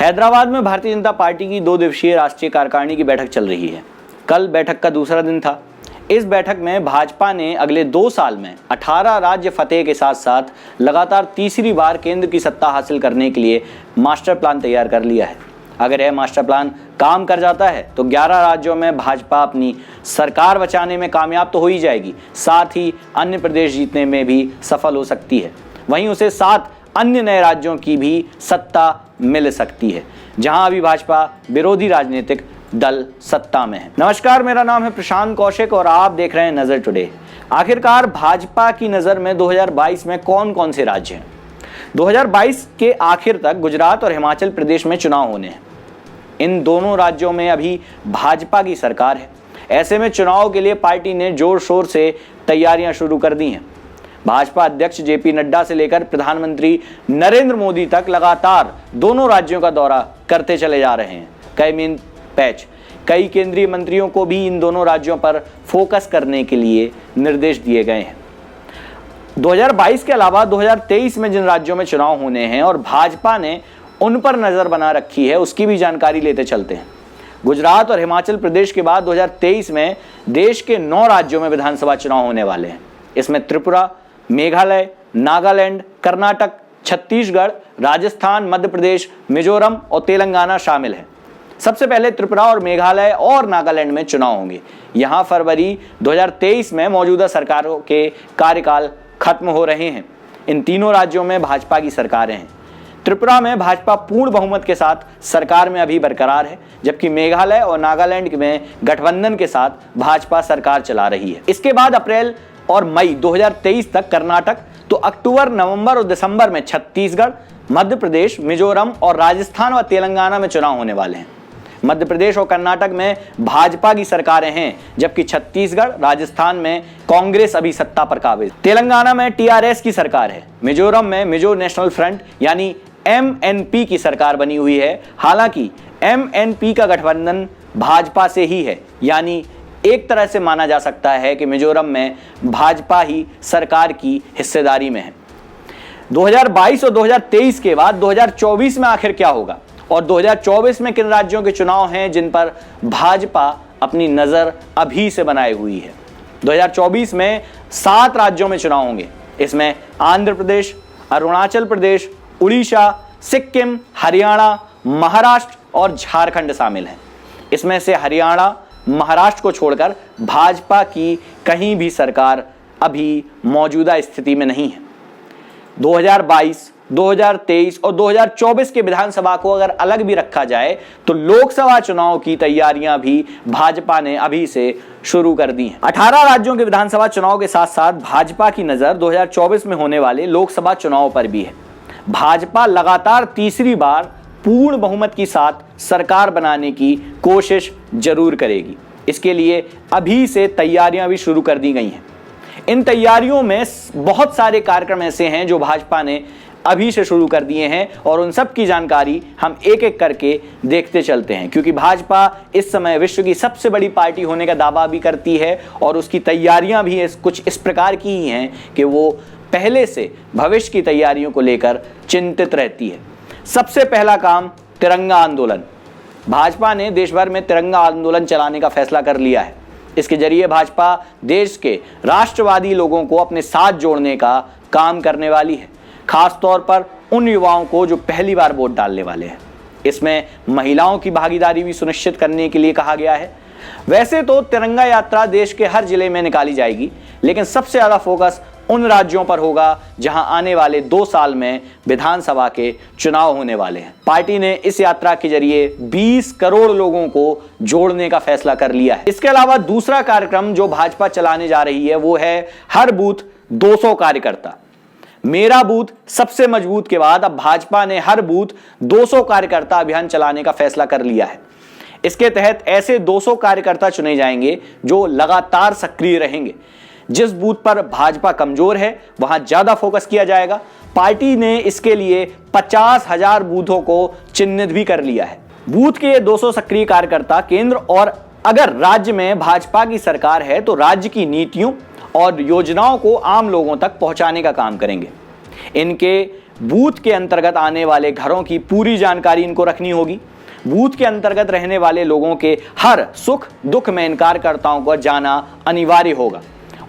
हैदराबाद में भारतीय जनता पार्टी की 2 दिवसीय राष्ट्रीय कार्यकारिणी की बैठक चल रही है। कल बैठक का दूसरा दिन था। इस बैठक में भाजपा ने अगले 2 साल में 18 राज्य फतेह के साथ साथ लगातार तीसरी बार केंद्र की सत्ता हासिल करने के लिए मास्टर प्लान तैयार कर लिया है। अगर यह मास्टर प्लान काम कर जाता है तो 11 राज्यों में भाजपा अपनी सरकार बचाने में कामयाब तो हो ही जाएगी, साथ ही अन्य प्रदेश जीतने में भी सफल हो सकती है। वहीं उसे 7 अन्य नए राज्यों की भी सत्ता मिल सकती है, जहां अभी भाजपा विरोधी राजनीतिक दल सत्ता में है। नमस्कार, मेरा नाम है प्रशांत कौशिक और आप देख रहे हैं नजर टुडे। आखिरकार भाजपा की नजर में 2022 में कौन कौन से राज्य हैं? 2022 के आखिर तक गुजरात और हिमाचल प्रदेश में चुनाव होने हैं। इन दोनों राज्यों में अभी भाजपा की सरकार है। ऐसे में चुनाव के लिए पार्टी ने जोर शोर से तैयारियां शुरू कर दी हैं। भाजपा अध्यक्ष जेपी नड्डा से लेकर प्रधानमंत्री नरेंद्र मोदी तक लगातार दोनों राज्यों का दौरा करते चले जा रहे हैं। कई केंद्रीय मंत्रियों को भी इन दोनों राज्यों पर फोकस करने के लिए निर्देश दिए गए हैं। 2022 के अलावा 2023 में जिन राज्यों में चुनाव होने हैं और भाजपा ने उन पर नजर बना रखी है, उसकी भी जानकारी लेते चलते हैं। गुजरात और हिमाचल प्रदेश के बाद 2023 में देश के 9 राज्यों में विधानसभा चुनाव होने वाले हैं। इसमें त्रिपुरा, मेघालय, नागालैंड, कर्नाटक, छत्तीसगढ़, राजस्थान, मध्य प्रदेश, मिजोरम और तेलंगाना शामिल है। सबसे पहले त्रिपुरा और मेघालय और नागालैंड में चुनाव होंगे। यहां फरवरी 2023 में मौजूदा सरकारों के कार्यकाल खत्म हो रहे हैं। इन तीनों राज्यों में भाजपा की सरकारें हैं। त्रिपुरा में भाजपा पूर्ण बहुमत के साथ सरकार में अभी बरकरार है, जबकि मेघालय और नागालैंड में गठबंधन के साथ भाजपा सरकार चला रही है। इसके बाद अप्रैल और मई 2023 तक कर्नाटक, तो अक्टूबर, नवंबर और दिसंबर में छत्तीसगढ़, मध्य प्रदेश, मिजोरम और राजस्थान व तेलंगाना में चुनाव होने वाले हैं। मध्य प्रदेश और कर्नाटक में भाजपा की सरकारें हैं, जबकि छत्तीसगढ़, राजस्थान में कांग्रेस अभी सत्ता पर काबिज। तेलंगाना में टीआरएस की सरकार है। मिजोरम में मिजो नेशनल फ्रंट यानी एमएनपी की सरकार बनी हुई है। हालांकि एमएनपी का गठबंधन भाजपा से ही है, यानी एक तरह से माना जा सकता है कि मिजोरम में भाजपा ही सरकार की हिस्सेदारी में है। 2022 और 2023 के बाद 2024 में आखिर क्या होगा और 2024 में किन राज्यों के चुनाव हैं जिन पर भाजपा अपनी नजर अभी से बनाए हुई है? 2024 में 7 राज्यों में चुनाव होंगे। इसमें आंध्र प्रदेश, अरुणाचल प्रदेश, उड़ीसा, सिक्किम, हरियाणा, महाराष्ट्र और झारखंड शामिल हैं। इसमें से हरियाणा, महाराष्ट्र को छोड़कर भाजपा की कहीं भी सरकार अभी मौजूदा स्थिति में नहीं है। 2022, 2023 और 2024 के विधानसभा को अगर अलग भी रखा जाए तो लोकसभा चुनाव की तैयारियां भी भाजपा ने अभी से शुरू कर दी हैं। 18 राज्यों के विधानसभा चुनाव के साथ साथ भाजपा की नजर 2024 में होने वाले लोकसभा चुनाव पर भी है। भाजपा लगातार तीसरी बार पूर्ण बहुमत के साथ सरकार बनाने की कोशिश जरूर करेगी। इसके लिए अभी से तैयारियां भी शुरू कर दी गई हैं। इन तैयारियों में बहुत सारे कार्यक्रम ऐसे हैं जो भाजपा ने अभी से शुरू कर दिए हैं और उन सब की जानकारी हम एक एक करके देखते चलते हैं, क्योंकि भाजपा इस समय विश्व की सबसे बड़ी पार्टी होने का दावा भी करती है और उसकी तैयारियां भी कुछ इस प्रकार की ही हैं कि वो पहले से भविष्य की तैयारियों को लेकर चिंतित रहती है। सबसे पहला काम तिरंगा आंदोलन। भाजपा ने देश भर में तिरंगा आंदोलन चलाने का फैसला कर लिया है। इसके जरिए भाजपा देश के राष्ट्रवादी लोगों को अपने साथ जोड़ने का काम करने वाली है, खास तौर पर उन युवाओं को जो पहली बार वोट डालने वाले हैं। इसमें महिलाओं की भागीदारी भी सुनिश्चित करने के लिए कहा गया है। वैसे तो तिरंगा यात्रा देश के हर जिले में निकाली जाएगी, लेकिन सबसे ज्यादा फोकस उन राज्यों पर होगा जहां आने वाले 2 साल में विधानसभा के चुनाव होने वाले हैं। पार्टी ने इस यात्रा के जरिए 20 करोड़ लोगों को जोड़ने का फैसला कर लिया है। इसके अलावा दूसरा कार्यक्रम जो भाजपा चलाने जा रही है वो है हर बूथ 200 कार्यकर्ता। मेरा बूथ सबसे मजबूत के बाद अब भाजपा ने हर बूथ 200 कार्यकर्ता अभियान चलाने का फैसला कर लिया है। इसके तहत ऐसे 200 कार्यकर्ता चुने जाएंगे जो लगातार सक्रिय रहेंगे। जिस बूथ पर भाजपा कमजोर है वहां ज्यादा फोकस किया जाएगा। पार्टी ने इसके लिए 50,000 बूथों को चिन्हित भी कर लिया है। बूथ के 200 सक्रिय कार्यकर्ता केंद्र और अगर राज्य में भाजपा की सरकार है तो राज्य की नीतियों और योजनाओं को आम लोगों तक पहुंचाने का काम करेंगे। इनके बूथ के अंतर्गत आने वाले घरों की पूरी जानकारी इनको रखनी होगी। बूथ के अंतर्गत रहने वाले लोगों के हर सुख दुख में इन कार्यकर्ताओं को जाना अनिवार्य होगा,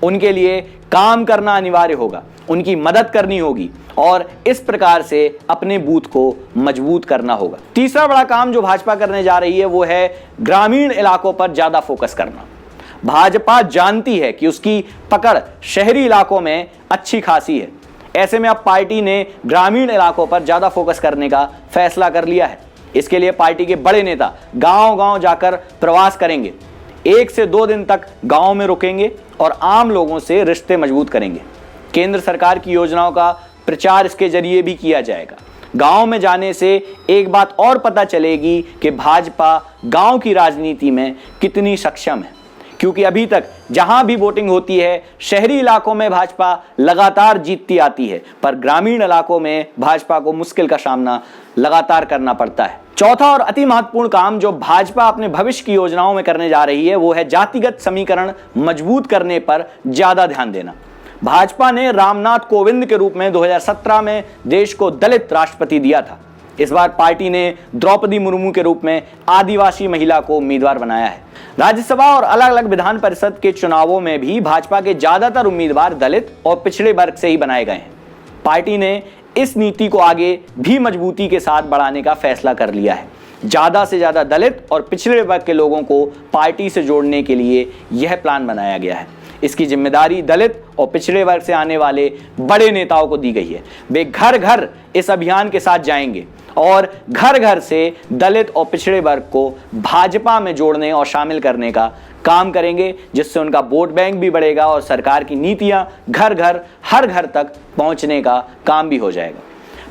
उनके लिए काम करना अनिवार्य होगा, उनकी मदद करनी होगी और इस प्रकार से अपने बूथ को मजबूत करना होगा। तीसरा बड़ा काम जो भाजपा करने जा रही है वो है ग्रामीण इलाकों पर ज्यादा फोकस करना। भाजपा जानती है कि उसकी पकड़ शहरी इलाकों में अच्छी खासी है, ऐसे में अब पार्टी ने ग्रामीण इलाकों पर ज्यादा फोकस करने का फैसला कर लिया है। इसके लिए पार्टी के बड़े नेता गांव-गांव जाकर प्रवास करेंगे, 1 से 2 दिन तक गांव में रुकेंगे और आम लोगों से रिश्ते मजबूत करेंगे। केंद्र सरकार की योजनाओं का प्रचार इसके जरिए भी किया जाएगा। गांव में जाने से एक बात और पता चलेगी कि भाजपा गांव की राजनीति में कितनी सक्षम है, क्योंकि अभी तक जहां भी वोटिंग होती है शहरी इलाकों में भाजपा लगातार जीतती आती है, पर ग्रामीण इलाकों में भाजपा को मुश्किल का सामना लगातार करना पड़ता है। चौथा और अति महत्वपूर्ण काम जो भाजपा अपने भविष्य की योजनाओं में करने जा रही है वो है जातिगत समीकरण मजबूत करने पर ज्यादा ध्यान देना। भाजपा ने रामनाथ कोविंद के रूप में 2017 में देश को दलित राष्ट्रपति दिया था। इस बार पार्टी ने द्रौपदी मुर्मू के रूप में आदिवासी महिला को उम्मीदवार बनाया है। राज्यसभा और अलग अलग विधान परिषद के चुनावों में भी भाजपा के ज्यादातर उम्मीदवार दलित और पिछड़े वर्ग से ही बनाए गए हैं। पार्टी ने इस नीति को आगे भी मजबूती के साथ बढ़ाने का फैसला कर लिया है। ज्यादा से ज्यादा दलित और पिछड़े वर्ग के लोगों को पार्टी से जोड़ने के लिए यह प्लान बनाया गया है। इसकी जिम्मेदारी दलित और पिछड़े वर्ग से आने वाले बड़े नेताओं को दी गई है। वे घर घर इस अभियान के साथ जाएंगे और घर घर से दलित और पिछड़े वर्ग को भाजपा में जोड़ने और शामिल करने का काम करेंगे, जिससे उनका वोट बैंक भी बढ़ेगा और सरकार की नीतियां घर घर हर घर तक पहुंचने का काम भी हो जाएगा।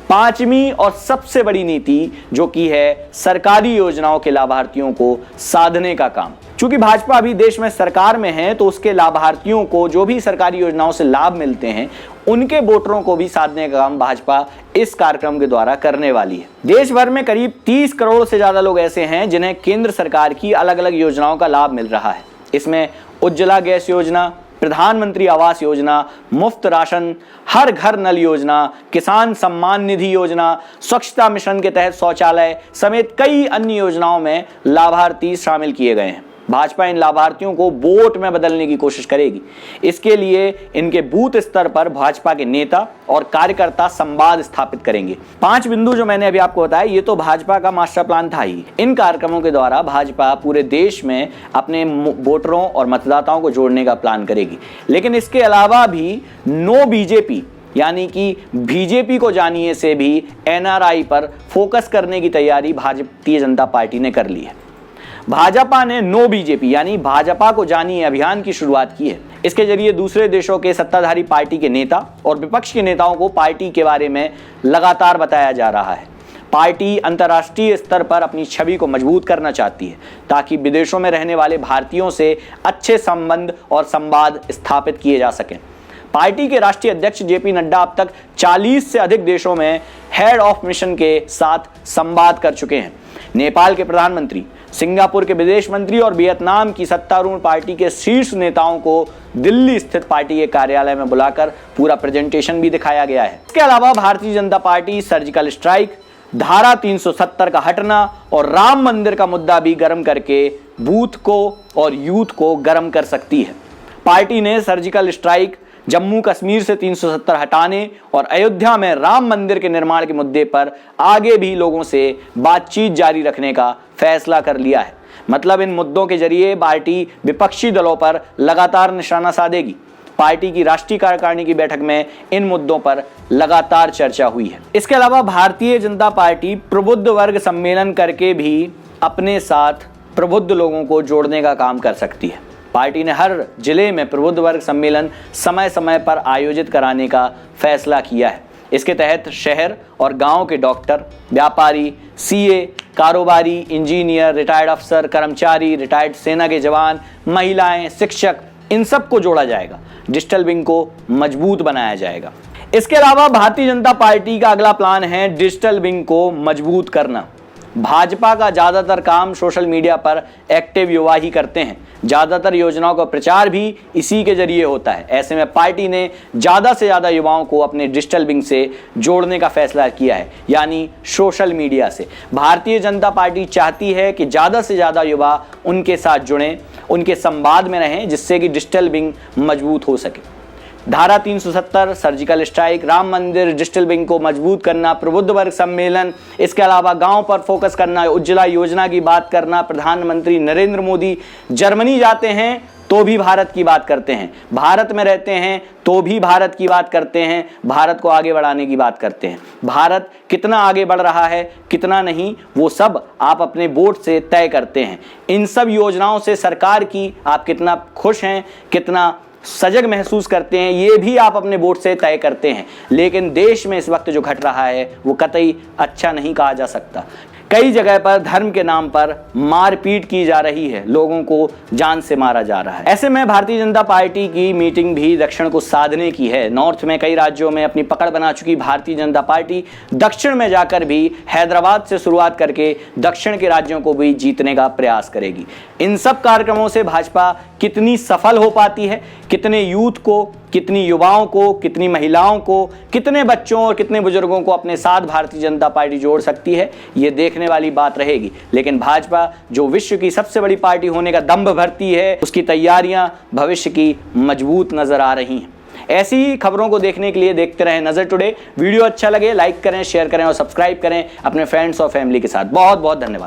पांचवी और सबसे बड़ी नीति जो कि है सरकारी योजनाओं के लाभार्थियों को साधने का काम। चूंकि भाजपा अभी देश में सरकार में है तो उसके लाभार्थियों को जो भी सरकारी योजनाओं से लाभ मिलते हैं उनके वोटरों को भी साधने का काम भाजपा इस कार्यक्रम के द्वारा करने वाली है। देश भर में करीब 30 करोड़ से ज्यादा लोग ऐसे हैं जिन्हें केंद्र सरकार की अलग अलग योजनाओं का लाभ मिल रहा है। इसमें उज्ज्वला गैस योजना, प्रधानमंत्री आवास योजना, मुफ्त राशन, हर घर नल योजना, किसान सम्मान निधि योजना, स्वच्छता मिशन के तहत शौचालय समेत कई अन्य योजनाओं में लाभार्थी शामिल किए गए हैं। भाजपा इन लाभार्थियों को वोट में बदलने की कोशिश करेगी। इसके लिए इनके बूथ स्तर पर भाजपा के नेता और कार्यकर्ता संवाद स्थापित करेंगे। 5 बिंदु जो मैंने अभी आपको बताया ये तो भाजपा का मास्टर प्लान था ही। इन कार्यक्रमों के द्वारा भाजपा पूरे देश में अपने वोटरों और मतदाताओं को जोड़ने का प्लान करेगी। लेकिन इसके अलावा भी नो बीजेपी यानी कि बीजेपी को जानिए से भी एनआरआई पर फोकस करने की तैयारी भारतीय जनता पार्टी ने कर ली है। भाजपा ने नो बीजेपी यानी भाजपा को जानिए अभियान की शुरुआत की है। इसके जरिए दूसरे देशों के सत्ताधारी पार्टी के नेता और विपक्ष के नेताओं को पार्टी के बारे में लगातार बताया जा रहा है। पार्टी अंतर्राष्ट्रीय स्तर पर अपनी छवि को मजबूत करना चाहती है ताकि विदेशों में रहने वाले भारतीयों से अच्छे संबंध और संवाद स्थापित किए जा सकें। पार्टी के राष्ट्रीय अध्यक्ष जेपी नड्डा अब तक 40 से अधिक देशों में हेड ऑफ मिशन के साथ संवाद कर चुके हैं। नेपाल के प्रधानमंत्री, सिंगापुर के विदेश मंत्री और वियतनाम की सत्तारूढ़ पार्टी के शीर्ष नेताओं को दिल्ली स्थित पार्टी के कार्यालय में बुलाकर पूरा प्रेजेंटेशन भी दिखाया गया है। इसके अलावा Bharatiya Janata party surgical strike, धारा 370 का हटना और राम मंदिर का मुद्दा भी गर्म करके बूथ को और यूथ को गर्म कर सकती है। पार्टी ने सर्जिकल स्ट्राइक, जम्मू कश्मीर से 370 हटाने और अयोध्या में राम मंदिर के निर्माण के मुद्दे पर आगे भी लोगों से बातचीत जारी रखने का फैसला कर लिया है। मतलब इन मुद्दों के जरिए पार्टी विपक्षी दलों पर लगातार निशाना साधेगी। पार्टी की राष्ट्रीय कार्यकारिणी की बैठक में इन मुद्दों पर लगातार चर्चा हुई है। इसके अलावा भारतीय जनता पार्टी प्रबुद्ध वर्ग सम्मेलन करके भी अपने साथ प्रबुद्ध लोगों को जोड़ने का काम कर सकती है। पार्टी ने हर जिले में प्रबुद्ध वर्ग सम्मेलन समय समय पर आयोजित कराने का फैसला किया है। इसके तहत शहर और गांव के डॉक्टर, व्यापारी, सीए, कारोबारी, इंजीनियर, रिटायर्ड अफसर, कर्मचारी, रिटायर्ड सेना के जवान, महिलाएं, शिक्षक, इन सबको जोड़ा जाएगा। डिजिटल विंग को मजबूत बनाया जाएगा। इसके अलावा भारतीय जनता पार्टी का अगला प्लान है डिजिटल विंग को मजबूत करना। भाजपा का ज़्यादातर काम सोशल मीडिया पर एक्टिव युवा ही करते हैं। ज़्यादातर योजनाओं का प्रचार भी इसी के जरिए होता है। ऐसे में पार्टी ने ज़्यादा से ज़्यादा युवाओं को अपने डिजिटल विंग से जोड़ने का फैसला किया है, यानी सोशल मीडिया से। भारतीय जनता पार्टी चाहती है कि ज़्यादा से ज़्यादा युवा उनके साथ जुड़ें, उनके संवाद में रहें, जिससे कि डिजिटल विंग मजबूत हो सके। धारा 370, सर्जिकल स्ट्राइक, राम मंदिर, डिजिटल विंग को मजबूत करना, प्रबुद्ध वर्ग सम्मेलन, इसके अलावा गांव पर फोकस करना, उज्ज्वला योजना की बात करना। प्रधानमंत्री नरेंद्र मोदी जर्मनी जाते हैं तो भी भारत की बात करते हैं, भारत में रहते हैं तो भी भारत की बात करते हैं, भारत को आगे बढ़ाने की बात करते हैं। भारत कितना आगे बढ़ रहा है, कितना नहीं, वो सब आप अपने वोट से तय करते हैं। इन सब योजनाओं से सरकार की आप कितना खुश हैं, कितना सजग महसूस करते हैं, ये भी आप अपने वोट से तय करते हैं। लेकिन देश में इस वक्त जो घट रहा है वो कतई अच्छा नहीं कहा जा सकता। कई जगह पर धर्म के नाम पर मारपीट की जा रही है, लोगों को जान से मारा जा रहा है। ऐसे में भारतीय जनता पार्टी की मीटिंग भी दक्षिण को साधने की है। नॉर्थ में कई राज्यों में अपनी पकड़ बना चुकी भारतीय जनता पार्टी दक्षिण में जाकर भी हैदराबाद से शुरुआत करके दक्षिण के राज्यों को भी जीतने का प्रयास करेगी। इन सब कार्यक्रमों से भाजपा कितनी सफल हो पाती है, कितने यूथ को, कितनी युवाओं को, कितनी महिलाओं को, कितने बच्चों और कितने बुजुर्गों को अपने साथ भारतीय जनता पार्टी जोड़ सकती है, ये देखने वाली बात रहेगी। लेकिन भाजपा जो विश्व की सबसे बड़ी पार्टी होने का दंभ भरती है, उसकी तैयारियां भविष्य की मजबूत नजर आ रही हैं। ऐसी ही खबरों को देखने के लिए देखते रहें नजर टुडे। वीडियो अच्छा लगे लाइक करें, शेयर करें और सब्सक्राइब करें अपने फ्रेंड्स और फैमिली के साथ। बहुत बहुत धन्यवाद।